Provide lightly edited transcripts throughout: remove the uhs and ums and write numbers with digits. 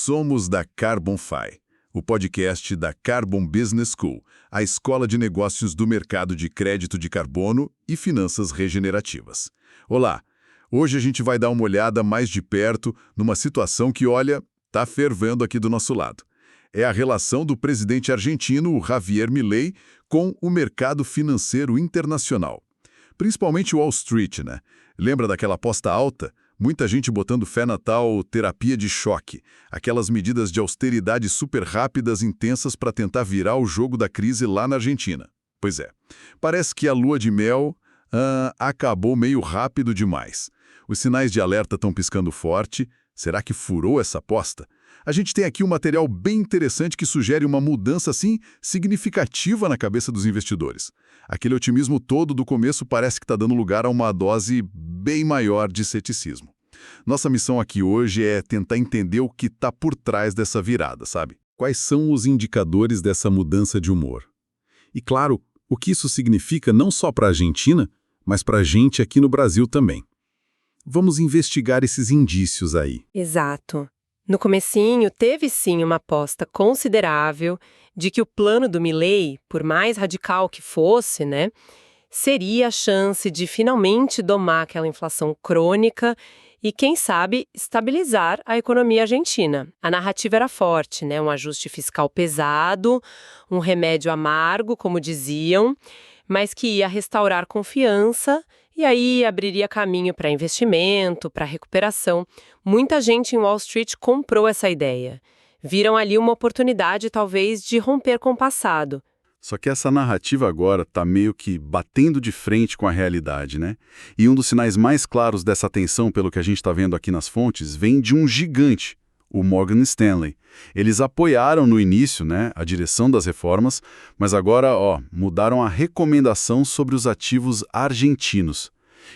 Somos da CarbonFi, o podcast da Carbon Business School, a escola de negócios do mercado de crédito de carbono e finanças regenerativas. Olá, hoje a gente vai dar uma olhada mais de perto numa situação que, olha, está fervendo aqui do nosso lado. É a relação do presidente argentino, o Javier Milei, com o mercado financeiro internacional. Principalmente Wall Street, né? Lembra daquela aposta alta? Muita gente botando fé na tal terapia de choque, aquelas medidas de austeridade super rápidas, intensas para tentar virar o jogo da crise lá na Argentina. Pois é, parece que a lua de mel acabou meio rápido demais. Os sinais de alerta estão piscando forte. Será que furou essa aposta? A gente tem aqui um material bem interessante que sugere uma mudança, assim, significativa na cabeça dos investidores. Aquele otimismo todo do começo parece que está dando lugar a uma dose bem maior de ceticismo. Nossa missão aqui hoje é tentar entender o que está por trás dessa virada, sabe? Quais são os indicadores dessa mudança de humor? E, claro, o que isso significa não só para a Argentina, mas para a gente aqui no Brasil também. Vamos investigar esses indícios aí. Exato. No comecinho, teve sim uma aposta considerável de que o plano do Milei, por mais radical que fosse, né, seria a chance de finalmente domar aquela inflação crônica e, quem sabe, estabilizar a economia argentina. A narrativa era forte, né, um ajuste fiscal pesado, um remédio amargo, como diziam, mas que ia restaurar confiança e aí abriria caminho para investimento, para recuperação. Muita gente em Wall Street comprou essa ideia. Viram ali uma oportunidade, talvez, de romper com o passado. Só que essa narrativa agora está meio que batendo de frente com a realidade, né? E um dos sinais mais claros dessa tensão, pelo que a gente está vendo aqui nas fontes, vem de um gigante, o Morgan Stanley. Eles apoiaram no início, né, a direção das reformas, mas agora, mudaram a recomendação sobre os ativos argentinos.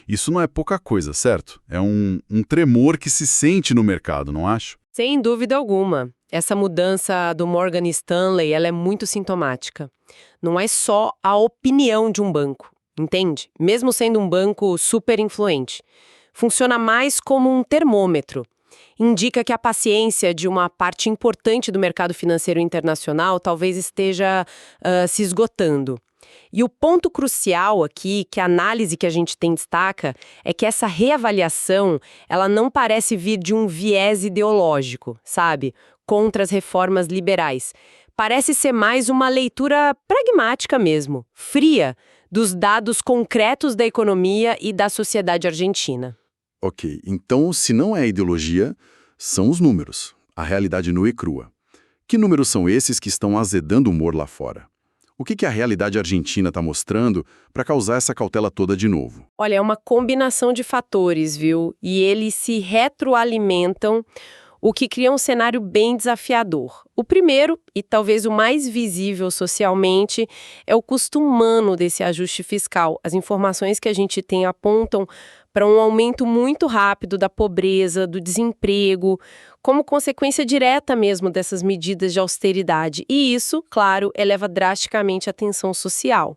Isso não é pouca coisa, certo? É um tremor que se sente no mercado, não acho? Sem dúvida alguma. Essa mudança do Morgan Stanley, ela é muito sintomática. Não é só a opinião de um banco, entende? Mesmo sendo um banco super influente. Funciona mais como um termômetro. Indica que a paciência de uma parte importante do mercado financeiro internacional talvez esteja se esgotando. E o ponto crucial aqui, que a análise que a gente tem destaca, é que essa reavaliação, ela não parece vir de um viés ideológico, sabe? Contra as reformas liberais. Parece ser mais uma leitura pragmática mesmo, fria, dos dados concretos da economia e da sociedade argentina. Ok, então se não é ideologia, são os números, a realidade nua e crua. Que números são esses que estão azedando o humor lá fora? O que a realidade argentina está mostrando para causar essa cautela toda de novo? Olha, é uma combinação de fatores, viu? E eles se retroalimentam, o que cria um cenário bem desafiador. O primeiro, e talvez o mais visível socialmente, é o custo humano desse ajuste fiscal. As informações que a gente tem apontam para um aumento muito rápido da pobreza, do desemprego, como consequência direta mesmo dessas medidas de austeridade. E isso, claro, eleva drasticamente a tensão social.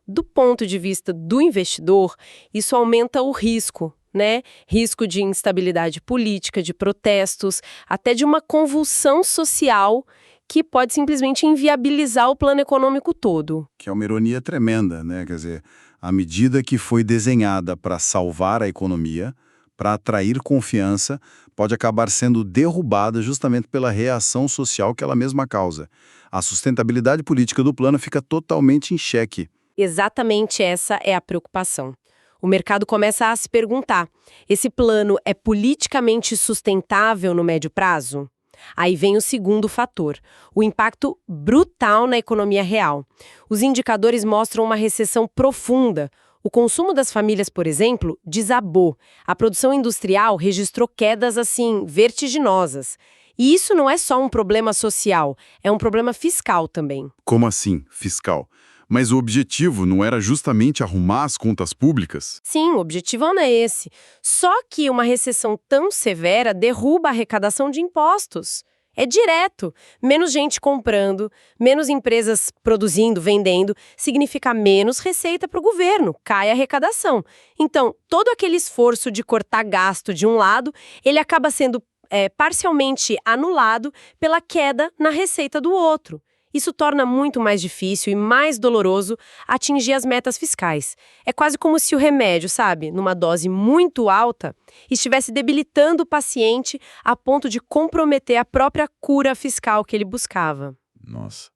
Do ponto de vista do investidor, isso aumenta o risco, né? Risco de instabilidade política, de protestos, até de uma convulsão social que pode simplesmente inviabilizar o plano econômico todo. Que é uma ironia tremenda, né? Quer dizer, a medida que foi desenhada para salvar a economia, para atrair confiança, pode acabar sendo derrubada justamente pela reação social que ela mesma causa. A sustentabilidade política do plano fica totalmente em xeque. Exatamente essa é a preocupação. O mercado começa a se perguntar: esse plano é politicamente sustentável no médio prazo? Aí vem o segundo fator, o impacto brutal na economia real. Os indicadores mostram uma recessão profunda. O consumo das famílias, por exemplo, desabou. A produção industrial registrou quedas, assim, vertiginosas. E isso não é só um problema social, é um problema fiscal também. Como assim, fiscal? Mas o objetivo não era justamente arrumar as contas públicas? Sim, o objetivo não é esse. Só que uma recessão tão severa derruba a arrecadação de impostos. É direto. Menos gente comprando, menos empresas produzindo, vendendo, significa menos receita para o governo, cai a arrecadação. Então, todo aquele esforço de cortar gasto de um lado, ele acaba sendo é parcialmente anulado pela queda na receita do outro. Isso torna muito mais difícil e mais doloroso atingir as metas fiscais. É quase como se o remédio, sabe, numa dose muito alta, estivesse debilitando o paciente a ponto de comprometer a própria cura fiscal que ele buscava. Nossa.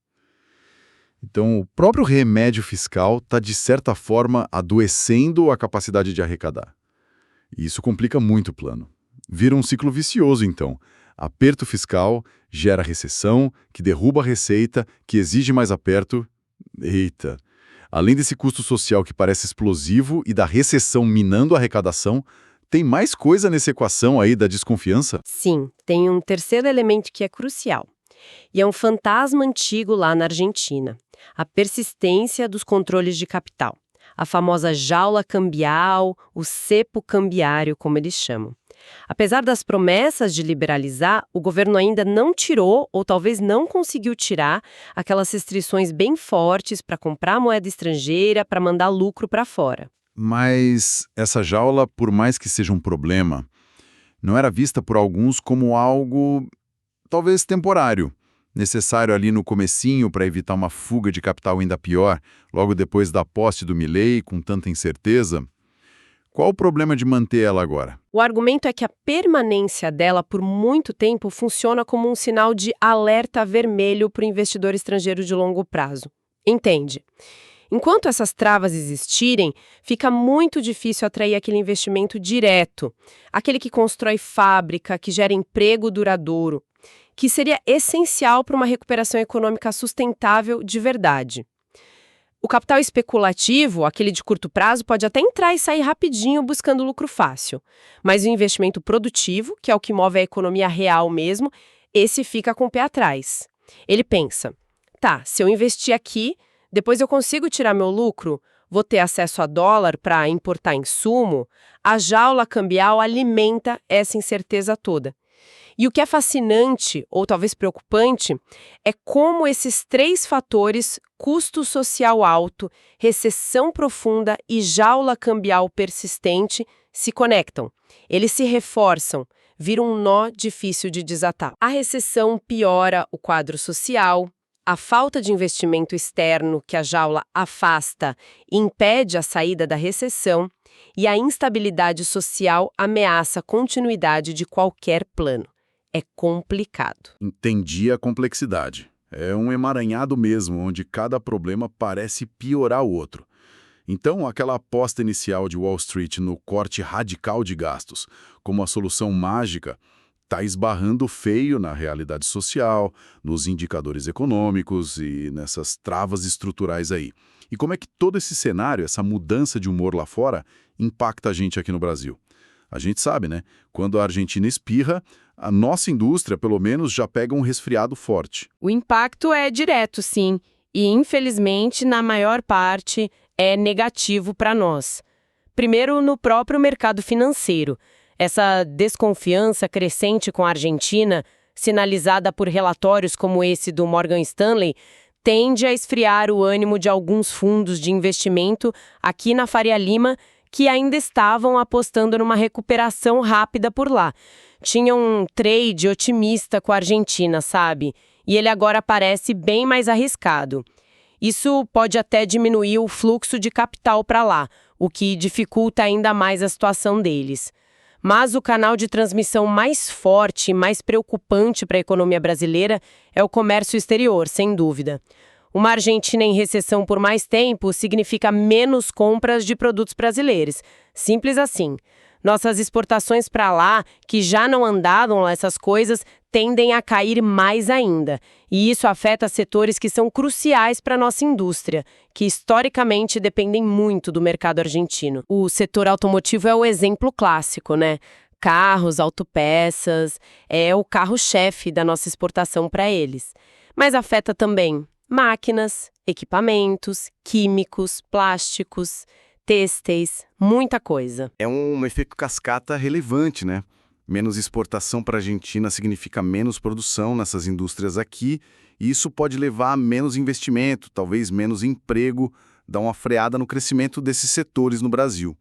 Então, o próprio remédio fiscal está, de certa forma, adoecendo a capacidade de arrecadar. E isso complica muito o plano. Vira um ciclo vicioso, então. Aperto fiscal gera recessão, que derruba a receita, que exige mais aperto. Eita! Além desse custo social que parece explosivo e da recessão minando a arrecadação, tem mais coisa nessa equação aí da desconfiança? Sim, tem um terceiro elemento que é crucial. E é um fantasma antigo lá na Argentina. A persistência dos controles de capital. A famosa jaula cambial, o cepo cambiário, como eles chamam. Apesar das promessas de liberalizar, o governo ainda não tirou, ou talvez não conseguiu tirar, aquelas restrições bem fortes para comprar moeda estrangeira, para mandar lucro para fora. Mas essa jaula, por mais que seja um problema, não era vista por alguns como algo, talvez temporário, necessário ali no comecinho para evitar uma fuga de capital ainda pior, logo depois da posse do Milei, com tanta incerteza. Qual o problema de manter ela agora? O argumento é que a permanência dela por muito tempo funciona como um sinal de alerta vermelho para o investidor estrangeiro de longo prazo. Entende? Enquanto essas travas existirem, fica muito difícil atrair aquele investimento direto, aquele que constrói fábrica, que gera emprego duradouro, que seria essencial para uma recuperação econômica sustentável de verdade. O capital especulativo, aquele de curto prazo, pode até entrar e sair rapidinho buscando lucro fácil. Mas o investimento produtivo, que é o que move a economia real mesmo, esse fica com o pé atrás. Ele pensa, tá, se eu investir aqui, depois eu consigo tirar meu lucro, vou ter acesso a dólar para importar insumo, a jaula cambial alimenta essa incerteza toda. E o que é fascinante, ou talvez preocupante, é como esses três fatores, custo social alto, recessão profunda e jaula cambial persistente, se conectam. Eles se reforçam, viram um nó difícil de desatar. A recessão piora o quadro social, a falta de investimento externo que a jaula afasta e impede a saída da recessão, e a instabilidade social ameaça a continuidade de qualquer plano. É complicado. Entendi a complexidade. É um emaranhado mesmo, onde cada problema parece piorar o outro. Então, aquela aposta inicial de Wall Street no corte radical de gastos, como a solução mágica, está esbarrando feio na realidade social, nos indicadores econômicos e nessas travas estruturais aí. E como é que todo esse cenário, essa mudança de humor lá fora, impacta a gente aqui no Brasil? A gente sabe, né? Quando a Argentina espirra, a nossa indústria, pelo menos, já pega um resfriado forte. O impacto é direto, sim, e infelizmente, na maior parte, é negativo para nós. Primeiro, no próprio mercado financeiro. Essa desconfiança crescente com a Argentina, sinalizada por relatórios como esse do Morgan Stanley, tende a esfriar o ânimo de alguns fundos de investimento aqui na Faria Lima que ainda estavam apostando numa recuperação rápida por lá. Tinha um trade otimista com a Argentina, sabe? E ele agora parece bem mais arriscado. Isso pode até diminuir o fluxo de capital para lá, o que dificulta ainda mais a situação deles. Mas o canal de transmissão mais forte e mais preocupante para a economia brasileira é o comércio exterior, sem dúvida. Uma Argentina em recessão por mais tempo significa menos compras de produtos brasileiros. Simples assim. Nossas exportações para lá, que já não andavam essas coisas, tendem a cair mais ainda. E isso afeta setores que são cruciais para a nossa indústria, que historicamente dependem muito do mercado argentino. O setor automotivo é o exemplo clássico, né? Carros, autopeças, é o carro-chefe da nossa exportação para eles. Mas afeta também máquinas, equipamentos, químicos, plásticos, têxteis, muita coisa. É um efeito cascata relevante, né? Menos exportação para a Argentina significa menos produção nessas indústrias aqui, e isso pode levar a menos investimento, talvez menos emprego, dar uma freada no crescimento desses setores no Brasil.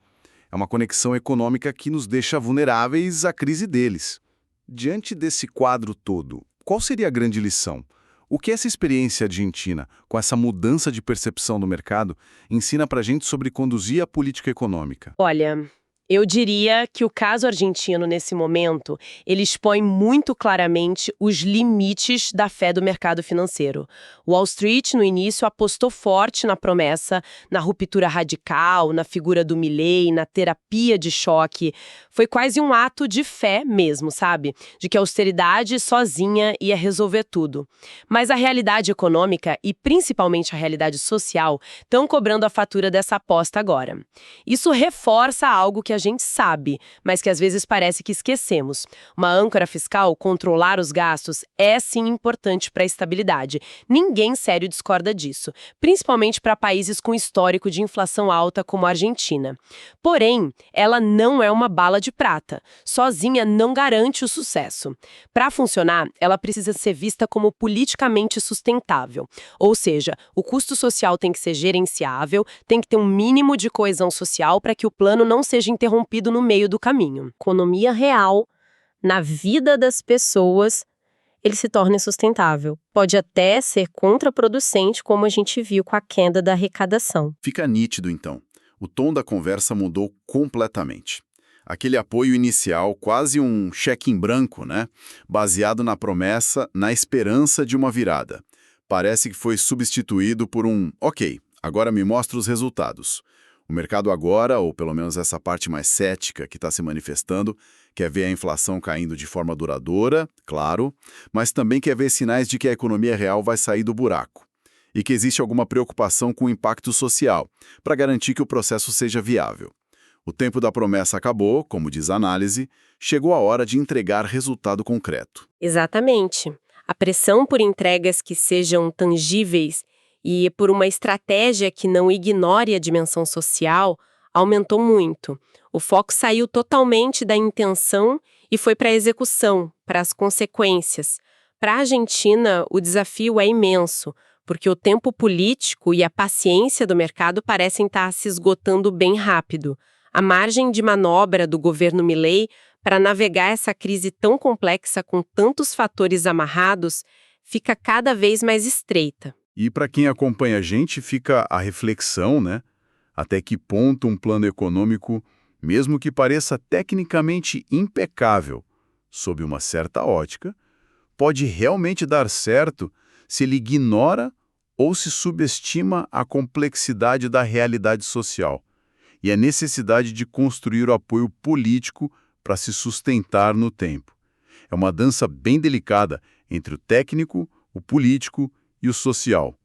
É uma conexão econômica que nos deixa vulneráveis à crise deles. Diante desse quadro todo, qual seria a grande lição? O que essa experiência argentina, com essa mudança de percepção do mercado, ensina para a gente sobre conduzir a política econômica? Olha, eu diria que o caso argentino, nesse momento, ele expõe muito claramente os limites da fé do mercado financeiro. Wall Street, no início, apostou forte na promessa, na ruptura radical, na figura do Milei, na terapia de choque. Foi quase um ato de fé mesmo, sabe? De que a austeridade sozinha ia resolver tudo. Mas a realidade econômica e principalmente a realidade social estão cobrando a fatura dessa aposta agora. Isso reforça algo que a gente sabe, mas que às vezes parece que esquecemos. Uma âncora fiscal, controlar os gastos, é sim importante para a estabilidade. Ninguém sério discorda disso, principalmente para países com histórico de inflação alta como a Argentina. Porém, ela não é uma bala de prata. Sozinha não garante o sucesso. Para funcionar, ela precisa ser vista como politicamente sustentável. Ou seja, o custo social tem que ser gerenciável, tem que ter um mínimo de coesão social para que o plano não seja interrompido no meio do caminho. Economia real, na vida das pessoas, ele se torna insustentável. Pode até ser contraproducente, como a gente viu com a queda da arrecadação. Fica nítido, então. O tom da conversa mudou completamente. Aquele apoio inicial, quase um cheque em branco, né? Baseado na promessa, na esperança de uma virada. Parece que foi substituído por um ok, agora me mostra os resultados. O mercado agora, ou pelo menos essa parte mais cética que está se manifestando, quer ver a inflação caindo de forma duradoura, claro, mas também quer ver sinais de que a economia real vai sair do buraco. E que existe alguma preocupação com o impacto social, para garantir que o processo seja viável. O tempo da promessa acabou, como diz a análise, chegou a hora de entregar resultado concreto. Exatamente. A pressão por entregas que sejam tangíveis e por uma estratégia que não ignore a dimensão social aumentou muito. O foco saiu totalmente da intenção e foi para a execução, para as consequências. Para a Argentina, o desafio é imenso, porque o tempo político e a paciência do mercado parecem estar se esgotando bem rápido. A margem de manobra do governo Milei para navegar essa crise tão complexa com tantos fatores amarrados fica cada vez mais estreita. E para quem acompanha a gente, fica a reflexão, né? Até que ponto um plano econômico, mesmo que pareça tecnicamente impecável, sob uma certa ótica, pode realmente dar certo se ele ignora ou se subestima a complexidade da realidade social e a necessidade de construir o apoio político para se sustentar no tempo. É uma dança bem delicada entre o técnico, o político e o social.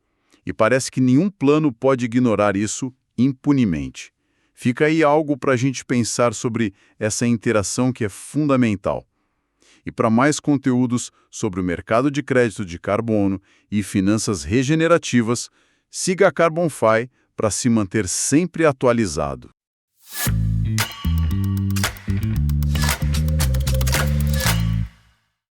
E parece que nenhum plano pode ignorar isso impunemente. Fica aí algo para a gente pensar sobre essa interação que é fundamental. E para mais conteúdos sobre o mercado de crédito de carbono e finanças regenerativas, siga a CarbonFi para se manter sempre atualizado.